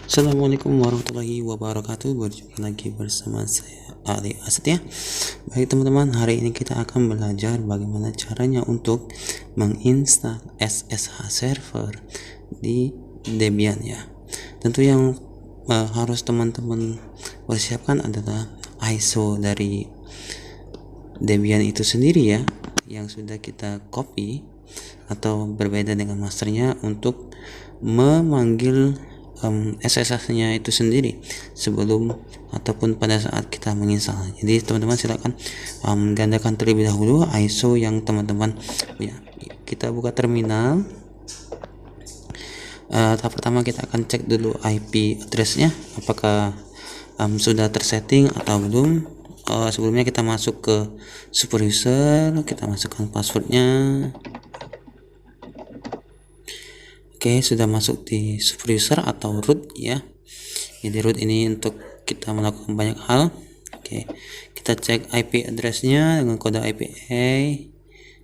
Assalamualaikum warahmatullahi wabarakatuh. Berjumpa lagi bersama saya Ali Asetya. Baik teman-teman, hari ini kita akan belajar bagaimana caranya untuk menginstal SSH server di Debian ya. Tentu yang harus teman-teman persiapkan adalah ISO dari Debian itu sendiri ya, yang sudah kita copy atau berbeda dengan masternya untuk memanggil SSH-nya itu sendiri sebelum ataupun pada saat kita menginstal. Jadi teman-teman silakan gandakan terlebih dahulu ISO yang teman-teman punya. Kita buka terminal. Tahap pertama kita akan cek dulu IP address-nya apakah sudah tersetting atau belum. Sebelumnya kita masuk ke super user, kita masukkan passwordnya. Oke, sudah masuk di super user atau root ya. Jadi root ini untuk kita melakukan banyak hal. Oke, kita cek IP address-nya dengan kode IPA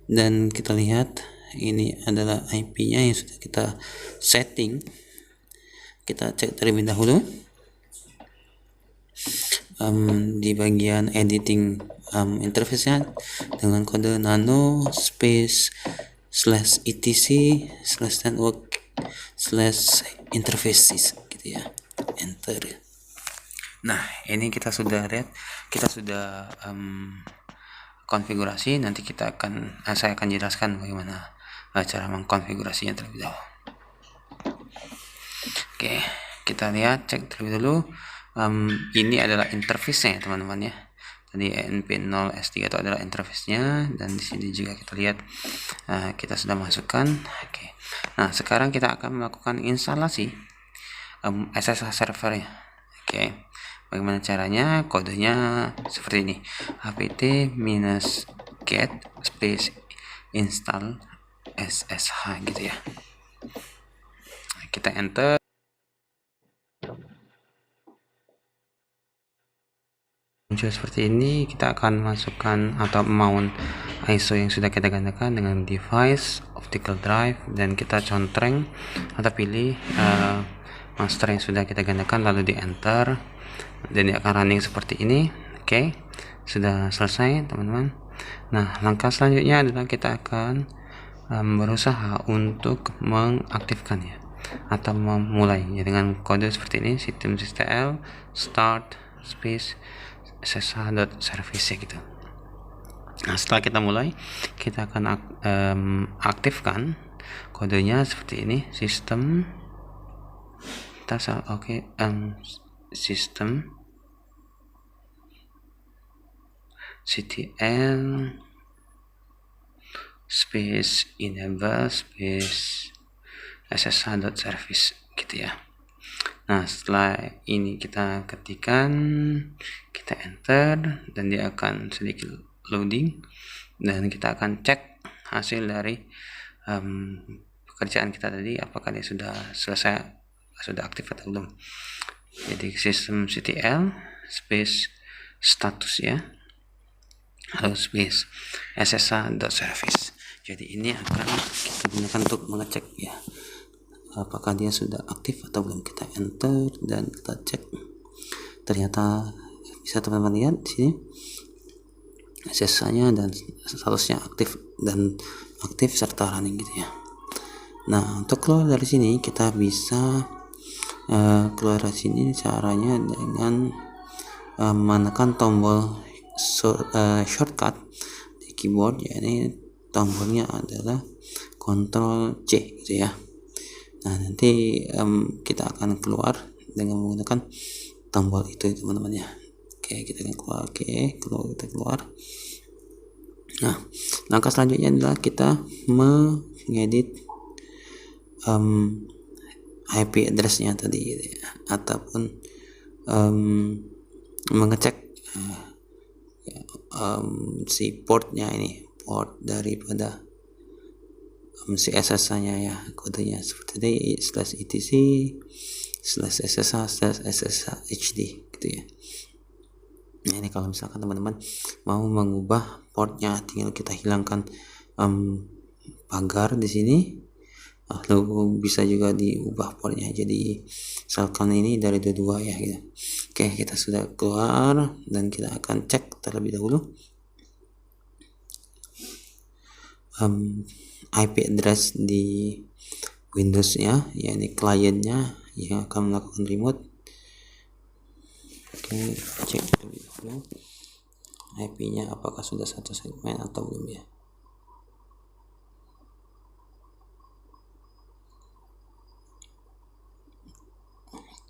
dan kita lihat ini adalah IP-nya yang sudah kita setting. Kita cek terlebih dahulu di bagian editing interface-nya dengan kode nano space /etc/network/interfaces gitu ya, enter. Nah, ini kita sudah lihat, kita sudah konfigurasi. Nanti saya akan jelaskan bagaimana cara mengkonfigurasinya terlebih dahulu. Oke, kita lihat, cek terlebih dahulu. Ini adalah interface-nya ya teman-teman ya. Tadi ENP0S3 itu adalah interface-nya, dan di sini juga kita lihat kita sudah masukkan. Oke. Nah, sekarang kita akan melakukan instalasi SSH server-nya. Oke. Bagaimana caranya? Kodenya seperti ini. apt-get space install SSH gitu ya. Kita enter. Muncul seperti ini, kita akan masukkan atau mount ISO yang sudah kita gandakan dengan device optical drive, dan kita contreng atau pilih master yang sudah kita gandakan, lalu di enter, dan dia akan running seperti ini. Oke, sudah selesai teman-teman. Nah, langkah selanjutnya adalah kita akan berusaha untuk mengaktifkannya atau memulai ya, dengan kode seperti ini, systemctl start space ssh.service gitu. Nah, setelah kita mulai, kita akan aktifkan kodenya seperti ini, sistem sistem ctl space enable space ssh.service gitu ya. Nah, setelah ini kita ketikkan, kita enter, dan dia akan sedikit loading, dan kita akan cek hasil dari pekerjaan kita tadi, apakah dia sudah selesai, sudah aktif atau belum. Jadi systemctl space status ya, lalu space ssh.service. Jadi ini akan kita gunakan untuk mengecek ya, apakah dia sudah aktif atau belum. Kita enter dan kita cek. Ternyata bisa teman-teman lihat di sini SSH-nya dan statusnya aktif serta running gitu ya. Nah, untuk keluar dari sini kita bisa keluar dari sini caranya dengan menekan tombol shortcut di keyboard, yakni tombolnya adalah Ctrl C gitu ya. Nah, nanti kita akan keluar dengan menggunakan tombol itu teman-teman ya. Oke, kita akan keluar. Kita keluar. Nah, langkah selanjutnya adalah kita mengedit IP address-nya tadi gitu ya, ataupun mengecek si portnya, ini port daripada si SSH-nya ya, kodenya seperti ini /etc/ssh/sshhd gitu ya. Nah, ini kalau misalkan teman-teman mau mengubah portnya, tinggal kita hilangkan pagar di sini, lalu bisa juga diubah portnya jadi misalkan ini dari 22 ya gitu. Oke, kita sudah keluar dan kita akan cek terlebih dahulu IP address di Windows ya, yakni kliennya yang akan melakukan remote. Oke, cek terlebih dahulu IP-nya apakah sudah satu segmen atau belum ya.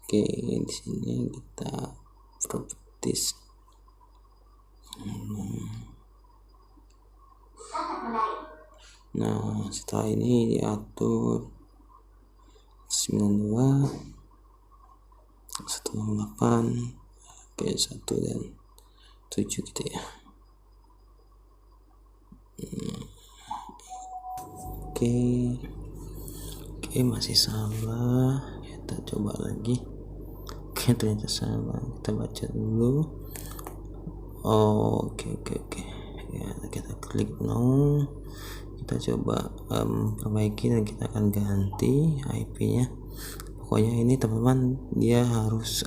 Oke, di sini kita properties. Nah, setelah ini diatur 92 168 oke 1 dan 7 gitu ya. Oke, masih salah, kita coba lagi. Oke, ternyata salah, kita baca dulu. Oke ya, kita klik no, kita coba perbaiki dan kita akan ganti IP-nya. Pokoknya ini teman-teman dia harus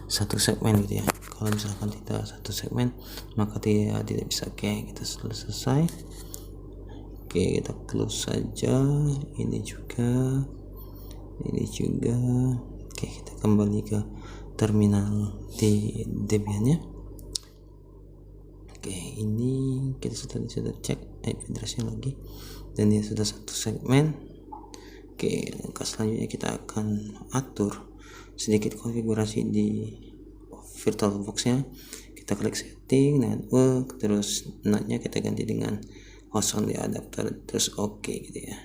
satu segmen gitu ya. Kalau misalkan tidak satu segmen maka dia tidak bisa. Oke, kita selesai. Oke, kita close saja. Ini juga. Oke, kita kembali ke terminal di Debian-nya. Oke, ini kita sudah cek IP address-nya lagi dan dia sudah satu segmen. Oke, langkah selanjutnya kita akan atur sedikit konfigurasi di VirtualBox-nya. Kita klik setting, network, terus NAT-nya kita ganti dengan host only adapter, terus oke gitu ya.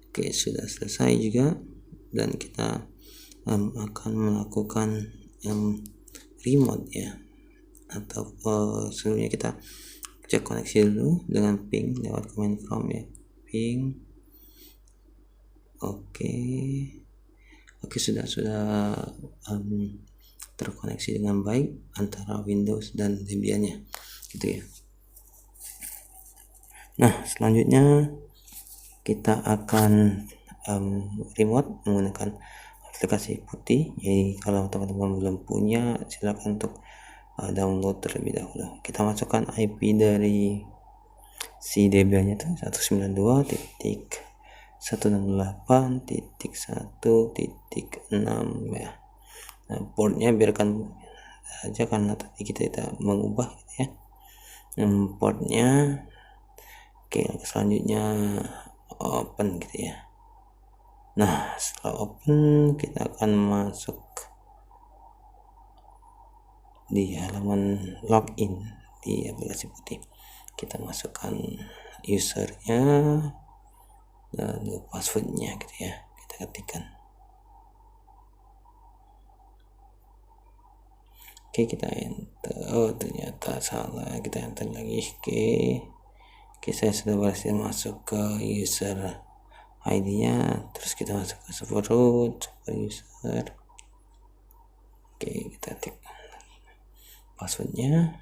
Oke, sudah selesai juga dan kita akan melakukan remote ya, atau sebelumnya kita cek koneksi dulu dengan ping lewat command prompt ya, ping. Oke, sudah terkoneksi dengan baik antara Windows dan Debian-nya gitu ya. Nah, selanjutnya kita akan remote menggunakan aplikasi putih. Jadi kalau teman-teman belum punya, silakan untuk download terlebih dahulu. Kita masukkan IP dari si Debian-nya tuh 192.168.1.6 ya. Nah, portnya biarkan saja karena tadi kita tidak mengubah gitu ya. Portnya. Oke, selanjutnya open gitu ya. Nah, setelah open kita akan masuk di halaman login di aplikasi putih. Kita masukkan usernya dan passwordnya gitu ya, kita ketikkan. Oke, kita enter. Ternyata salah, kita enter lagi. Oke, saya sudah berhasil masuk ke user ID-nya, terus kita masuk ke super root, super user. Oke, kita ketik passwordnya.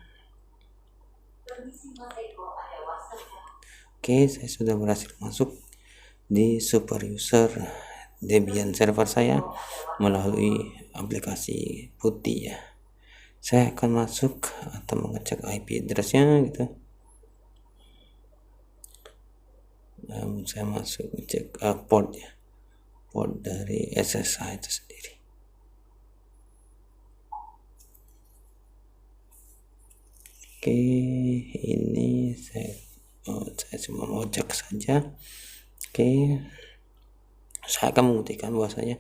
Oke, saya sudah berhasil masuk di super user Debian server saya melalui aplikasi putih ya. Saya akan masuk atau mengecek IP address-nya gitu. Saya masuk cek port ya, port dari SSH itu sendiri. Oke, ini saya cuma mau cek saja. Oke, saya akan membuktikan bahwasanya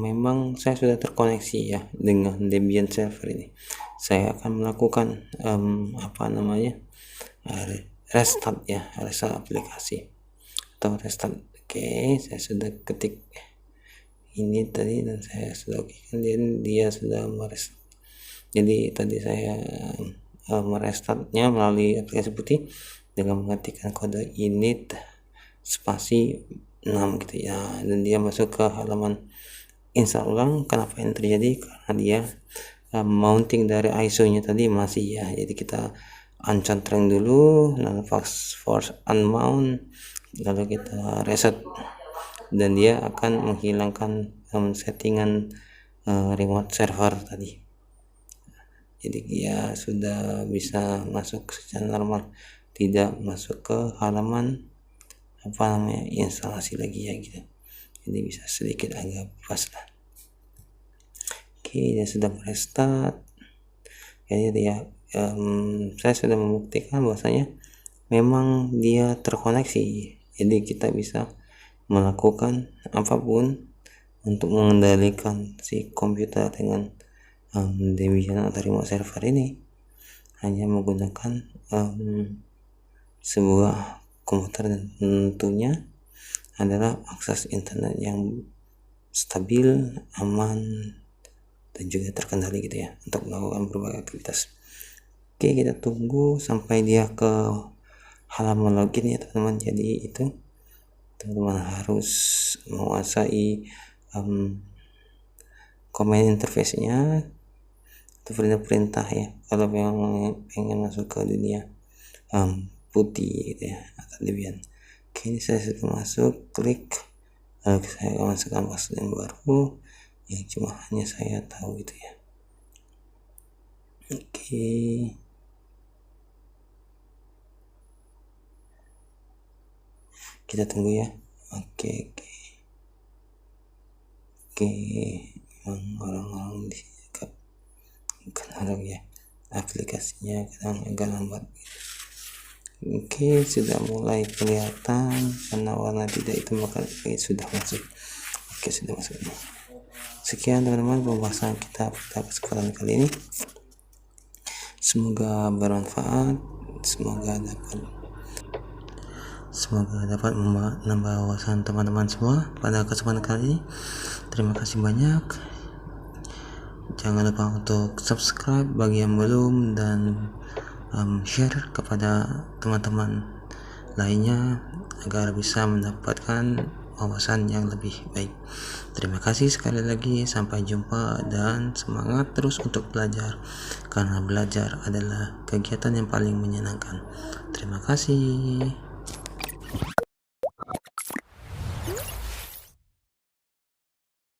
memang saya sudah terkoneksi ya dengan Debian server ini. Saya akan melakukan restart ya, restart aplikasi atau restart. Oke, saya sudah ketik ini tadi dan saya sudah okekan dia sudah merestart. Jadi tadi saya merestartnya melalui aplikasi putih dengan mengetikkan kode init spasi 6 gitu ya, dan dia masuk ke halaman install ulang. Kenapa yang terjadi? Karena dia mounting dari ISO nya tadi masih ya, jadi kita unconstrain dulu, lalu fast force unmount, lalu kita reset dan dia akan menghilangkan settingan remote server tadi. Jadi dia sudah bisa masuk secara normal, tidak masuk ke halaman instalasi lagi ya gitu. Jadi bisa sedikit agak pas lah. Oke, dia sudah restart. Jadi dia saya sudah membuktikan bahwasanya memang dia terkoneksi. Jadi kita bisa melakukan apapun untuk mengendalikan si komputer dengan Debian atau remote server ini hanya menggunakan sebuah komputer, dan tentunya adalah akses internet yang stabil, aman, dan juga terkendali gitu ya untuk melakukan berbagai aktivitas. Oke, kita tunggu sampai dia ke halaman login ya teman-teman. Jadi itu teman-teman harus menguasai command interface-nya atau perintah-perintah ya kalau memang pengen masuk ke dunia putih gitu ya atau Debian. Oke, ini saya sudah masuk, klik, lalu saya masukkan password yang baru yang cuma hanya saya tahu gitu ya. Oke, kita tunggu ya. Oke, memang orang-orang di kadang ya aplikasinya kadang agak lambat. Oke, sudah mulai kelihatan karena warna tidak itu maka sudah masuk. Oke, sudah masuk. Sekian teman-teman pembahasan kita pada kesempatan kali ini. Semoga bermanfaat, semoga dapat menambah wawasan teman-teman semua pada kesempatan kali ini. Terima kasih banyak. Jangan lupa untuk subscribe bagi yang belum dan share kepada teman-teman lainnya agar bisa mendapatkan wawasan yang lebih baik. Terima kasih sekali lagi, sampai jumpa dan semangat terus untuk belajar karena belajar adalah kegiatan yang paling menyenangkan. Terima kasih.